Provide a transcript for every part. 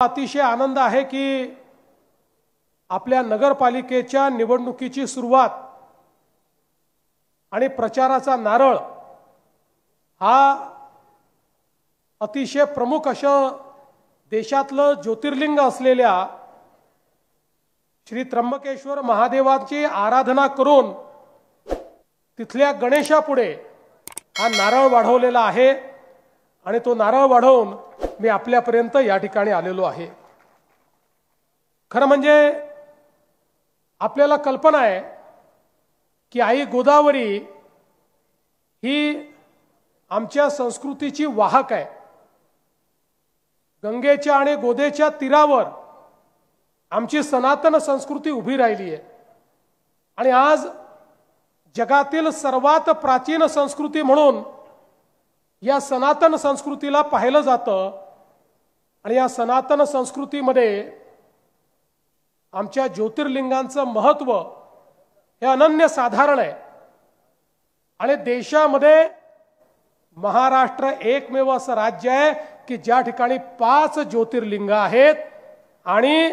अतिशय आनंद आहे की आपल्या नगरपालिकेच्या निवडणुकीची सुरुवात आणि प्रचाराचा नारळ हा अतिशय प्रमुख असं देशातलं ज्योतिर्लिंग असलेल्या श्री त्र्यंबकेश्वर महादेवाची आराधना करून तिथल्या गणेशापुढे हा नारळ वाढवलेला आहे आणि तो नारळ वाढवून मी आपल्यापर्यंत या ठिकाणी आलेलो आहे। खरं म्हणजे आपल्याला कल्पना आहे की आई गोदावरी ही आमच्या संस्कृतीची वाहक आहे। गंगेच्या आणि गोदेच्या तीरावर आमची सनातन संस्कृती उभी राहिली आहे आणि आज जगातील सर्वात प्राचीन संस्कृती म्हणून या सनातन संस्कृतीला पाहिलं जातं आणि या सनातन संस्कृतीमध्ये आमच्या ज्योतिर्लिंगांचं महत्त्व हे अनन्यसाधारण आहे आणि देशामध्ये महाराष्ट्र एकमेव असं राज्य आहे की ज्या ठिकाणी 5 ज्योतिर्लिंग आहेत आणि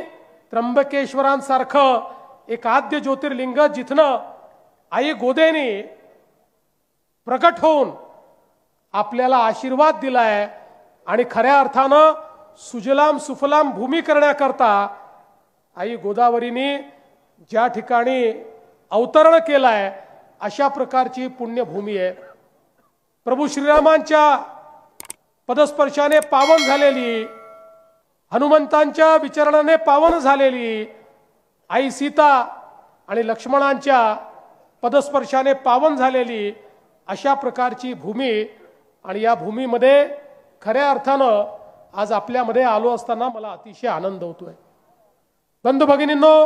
त्र्यंबकेश्वरांसारखं एक आद्य ज्योतिर्लिंग जिथनं आई गोदेनी प्रकट होऊन आपल्याला आशीर्वाद दिलाय आणि खऱ्या अर्थानं सुजलाम सुफलाम भूमी करण्याकरता आई गोदावरीने ज्या ठिकाणी अवतरण केलाय अशा प्रकारची पुण्यभूमी आहे। प्रभू श्रीरामांच्या पदस्पर्शाने पावन झालेली, हनुमंतांच्या विचरणाने पावन झालेली, आई सीता आणि लक्ष्मणांच्या पदस्पर्शाने पावन झालेली अशा प्रकारची भूमी आणि या भूमीमध्ये खऱ्या अर्थानं आज आपल्यामध्ये आलो असताना मला अतिशय आनंद होतोय। बंधू भगिनींनो,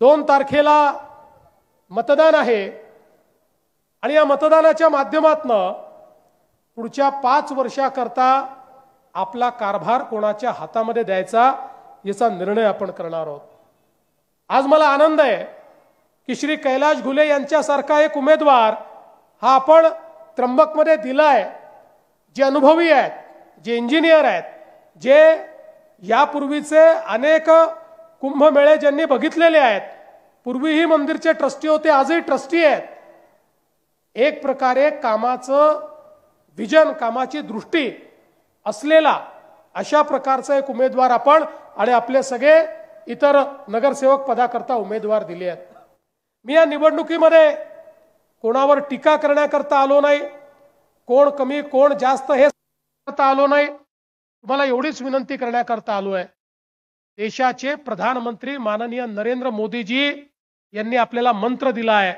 2 तारखेला मतदान आहे आणि या मतदानाच्या माध्यमातून पुढच्या 5 वर्षाकरता आपला कारभार कोणाच्या हातामध्ये द्यायचा याचा निर्णय आपण करणार आहोत। आज मला आनंद आहे की श्री कैलाश घुले यांच्यासारखा एक उमेदवार हा आपण त्र्यंबकमध्ये दिलाय, जे अनुभवी आहेत, जे इंजिनियर आहेत, जे यापूर्वीचे अनेक कुंभमेळे ज्यांनी बघितलेले आहेत, पूर्वीही मंदिरचे ट्रस्टी होते, आजही ट्रस्टी आहेत। एक प्रकारे कामाचं विजन, कामाची दृष्टी असलेला अशा प्रकारचा एक उमेदवार आपण आणि आपले सगळे इतर नगरसेवक पदाकरता उमेदवार दिले आहेत। मी या निवडणुकीमध्ये कोणावर टीका करण्याकरता आलो नाही, कोण कमी कोण जास्त हे करता आलो नाही, तुम्हाला एवढीच विनंती करण्याकरता आलो आहे। देशाचे प्रधानमंत्री माननीय नरेंद्र मोदीजी यांनी आपल्याला मंत्र दिला आहे,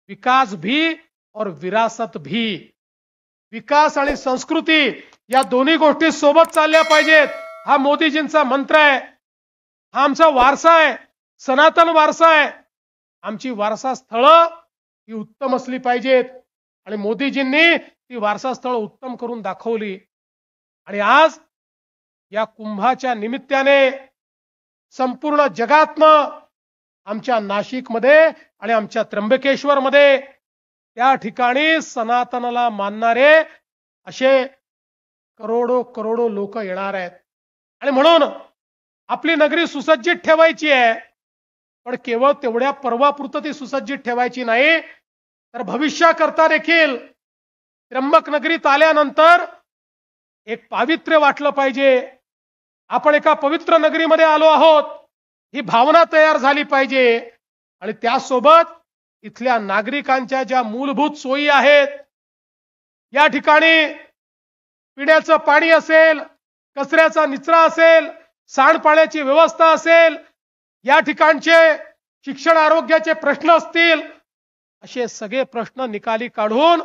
विकास भी और विरासत भी। विकास आणि संस्कृती या दोन्ही गोष्टी सोबत चालल्या पाहिजेत, हा मोदीजींचा मंत्र आहे। हा आमचा वारसा आहे, सनातन वारसा आहे। आमची वारसा स्थळं ही उत्तम असली पाहिजेत आणि मोदीजींनी ती वारसा स्थळ उत्तम करून दाखवली आणि आज या कुंभाच्या निमित्ताने संपूर्ण जगातनं आमच्या नाशिकमध्ये आणि आमच्या त्र्यंबकेश्वरमध्ये त्या ठिकाणी सनातनाला मानणारे असे करोडो लोक येणार आहेत आणि म्हणून आपली नगरी सुसज्जित ठेवायची आहे, पण केवळ तेवढ्या पर्वापुरतं ती सुसज्जित ठेवायची नाही, तर भविष्याकरता देखील त्र्यंबक नगरीत आल्यानंतर एक पावित्र्य वाटलं पाहिजे। आपण एका पवित्र नगरीमध्ये आलो आहोत ही भावना तयार झाली पाहिजे आणि त्यासोबत इथल्या नागरिकांच्या ज्या मूलभूत सोयी आहेत, या ठिकाणी पिण्याचं पाणी असेल, कचऱ्याचा निचरा असेल, सांडपाण्याची व्यवस्था असेल, या ठिकाणचे शिक्षण आरोग्याचे प्रश्न असतील, असे सगळे प्रश्न निकाली काढून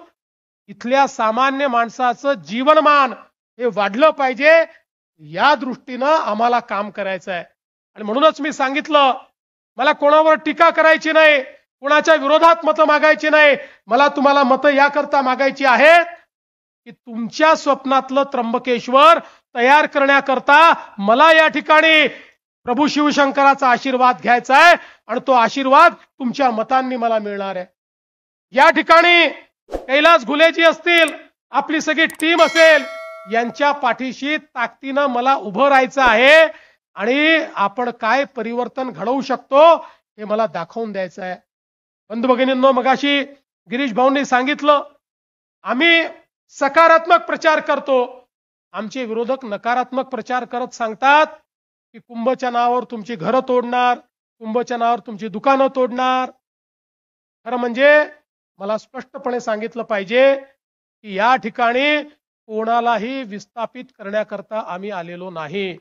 इथल्या सामान्य माणसाचं जीवनमान हे वाढलं पाहिजे, या दृष्टीनं आम्हाला काम करायचं आहे। आणि म्हणूनच मी सांगितलं, मला कोणावर टीका करायची नाही, कोणाच्या विरोधात मतं मागायची नाही, मला तुम्हाला मतं याकरता मागायची आहेत की तुमच्या स्वप्नातलं त्र्यंबकेश्वर तयार करण्याकरता मला या ठिकाणी प्रभू शिवशंकराचा आशीर्वाद घ्यायचा आहे आणि तो आशीर्वाद तुमच्या मतांनी मला मिळणार आहे। या ठिकाणी कैलास घुलेजी असतील, आपली सगळी टीम असेल, यांच्या पाठीशी ताकदीनं मला उभं राहायचं आहे आणि आपण काय परिवर्तन घडवू शकतो हे मला दाखवून द्यायचं आहे। बंधू भगिनींनो, मगाशी गिरीश भाऊंनी सांगितलं आम्ही सकारात्मक प्रचार करतो, आमचे विरोधक नकारात्मक प्रचार करत सांगतात की कुंभच्या नावावर तुमची घरं तोडणार, कुंभच्या नावावर तुमची दुकानं तोडणार। खरं म्हणजे मला स्पष्टपणे सांगितलं पाहिजे की या ठिकाणी कोणालाही विस्थापित करण्याकरता आम्ही आलेलो नाही।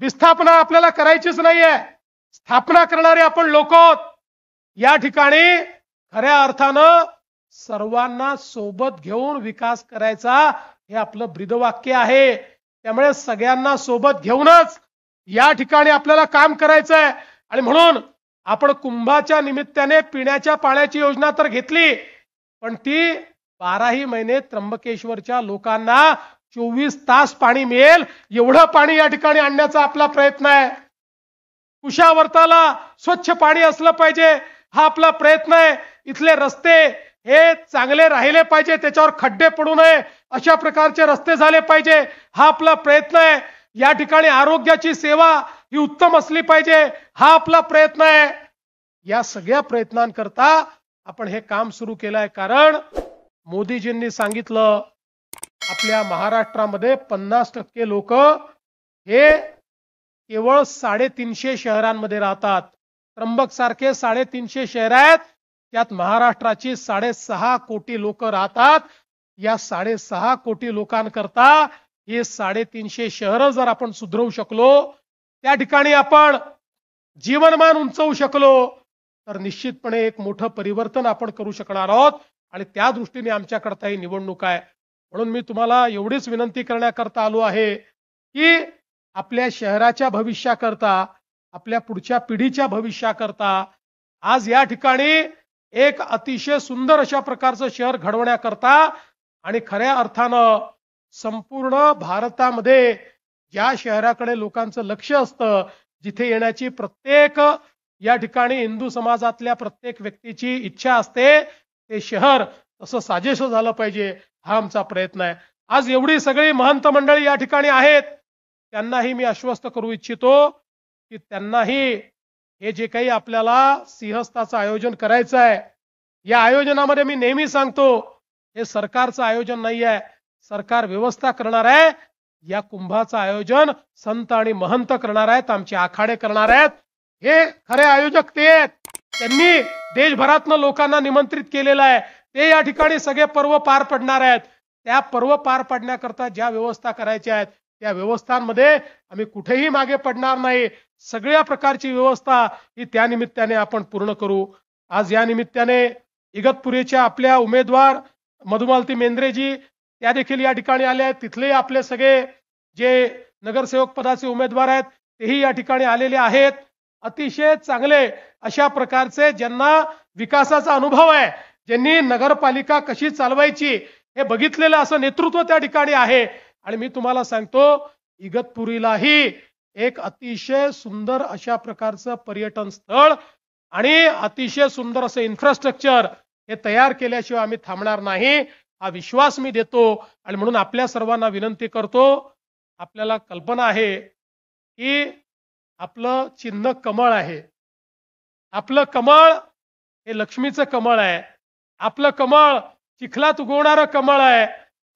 विस्थापना आपल्याला करायचीच नाहीये, स्थापना करणारे आपण लोक आहोत। या ठिकाणी खऱ्या अर्थानं सर्वांना सोबत घेऊन विकास करायचा हे आपलं ब्रीदवाक्य आहे। त्यामुळे सगळ्यांना सोबत घेऊनच या ठिकाणी आपल्याला काम करायचं आहे। आणि म्हणून आपण कुंभाच्या निमित्ताने पिण्याच्या पाण्याची योजना तर घेतली, पण ती 12ही महिने त्र्यंबकेश्वरच्या लोकांना 24 तास पाणी मिळेल एवढं पाणी या ठिकाणी आणण्याचा आपला प्रयत्न आहे। कुशावर्ताला स्वच्छ पाणी असलं पाहिजे हा आपला प्रयत्न आहे। इथले रस्ते हे चांगले राहिले पाहिजे, त्याच्यावर खड्डे पडू नये अशा प्रकारचे रस्ते झाले पाहिजे हा आपला प्रयत्न आहे। या ठिकाणी आरोग्याची सेवा ही उत्तम असली पाहिजे हा आपला प्रयत्न आहे। या सगळ्या प्रयत्नांकरता आपण हे काम सुरू केलं आहे, कारण मोदीजींनी सांगितलं आपल्या महाराष्ट्रामध्ये 50% लोक हे केवळ 350 शहरांमध्ये राहतात। त्र्यंबक सारखे 350 शहर आहेत, त्यात महाराष्ट्राची 6.5 कोटी लोक राहतात। या 6.5 कोटी लोकांकरता हे 350 शहर जर आपण सुधरवू शकलो, त्या ठिकाणी आपण जीवनमान उंचवू शकलो, तर निश्चितपणे एक मोठं परिवर्तन आपण करू शकणार आहोत। आणि त्या दृष्टीने आमच्याकरता ही निवडणूक आहे। म्हणून मी तुम्हाला एवढीच विनंती करण्याकरता आलो आहे की आपल्या शहराच्या भविष्याकरता, आपल्या पुढच्या पिढीच्या भविष्याकरता आज या ठिकाणी एक अतिशय सुंदर अशा प्रकारचं शहर घडवण्याकरता आणि खऱ्या अर्थानं संपूर्ण भारतामध्ये ज्या शहराकडे लोकांचं लक्ष असतं, जिथे येण्याची प्रत्येक या ठिकाणी हिंदू समाजातल्या प्रत्येक व्यक्तीची इच्छा असते, ते शहर तसं साजेसं झालं पाहिजे हा आमचा प्रयत्न आहे। आज एवढी सगळी महंत मंडळी या ठिकाणी आहेत, त्यांनाही मी आश्वस्त करू इच्छितो की त्यांनाही हे जे काही आपल्याला सिंहस्थाचं आयोजन करायचं आहे, या आयोजनामध्ये मी नेहमी सांगतो हे सरकारचं आयोजन नाही आहे, सरकार व्यवस्था करणार आहे। या कुंभाचं आयोजन संत आणि महंत करणार आहेत, आमचे आखाडे करणार आहेत। हे खरे आयोजक ते आहेत, त्यांनी देशभरातनं लोकांना निमंत्रित केलेलं आहे, ते या ठिकाणी सगळे पर्व पार पडणार आहेत। त्या पर्व पार पडण्याकरता ज्या व्यवस्था करायच्या आहेत त्या व्यवस्थांमध्ये आम्ही कुठेही मागे पडणार नाही। सगळ्या प्रकारची व्यवस्था ही त्या निमित्ताने आपण पूर्ण करू। आज या निमित्ताने इगतपुरीच्या आपल्या उमेदवार मधुमालती मेंद्रेजी त्या देखील या ठिकाणी आले आहेत। तिथले आपले सगळे जे नगरसेवक पदाचे उमेदवार आहेत तेही या ठिकाणी आलेले आहेत। अतिशय चांगले अशा प्रकारचे ज्यांना विकासाचा अनुभव आहे, ज्यांनी नगरपालिका कशी चालवायची हे बघितलेलं असं नेतृत्व त्या ठिकाणी आहे। आणि मी तुम्हाला सांगतो इगतपुरीलाही एक अतिशय सुंदर अशा प्रकारचं पर्यटन स्थळ आणि अतिशय सुंदर असं इन्फ्रास्ट्रक्चर हे तयार केल्याशिवाय आम्ही थांबणार नाही हा विश्वास मी देतो। आणि म्हणून आपल्या सर्वांना विनंती करतो, आपल्याला कल्पना आहे की आपलं चिन्ह कमळ आहे, आपलं कमळ हे लक्ष्मीचं कमळ आहे, आपलं कमळ चिखलात उगवणारं कमळ आहे,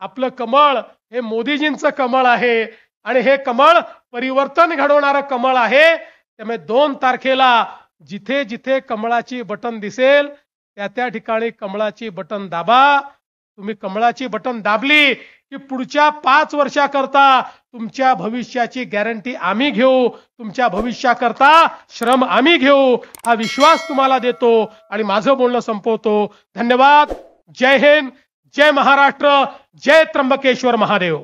आपलं कमळ हे मोदीजींचं कमळ आहे आणि हे कमळ परिवर्तन घडवणारं कमळ आहे। त्यामुळे 2 तारखेला जिथे जिथे कमळाची बटन दिसेल त्या त्या ठिकाणी कमळाची बटन दाबा। तुम्ही कमळाची बटन दाबली की पुढच्या 5 वर्षाकरता तुमच्या भविष्याची गॅरंटी आम्ही घेऊ, तुमच्या भविष्याकरता श्रम आम्ही घेऊ हा विश्वास तुम्हाला देतो आणि माझं बोलणं संपवतो। धन्यवाद। जय हिंद, जय महाराष्ट्र, जय त्र्यंबकेश्वर महादेव।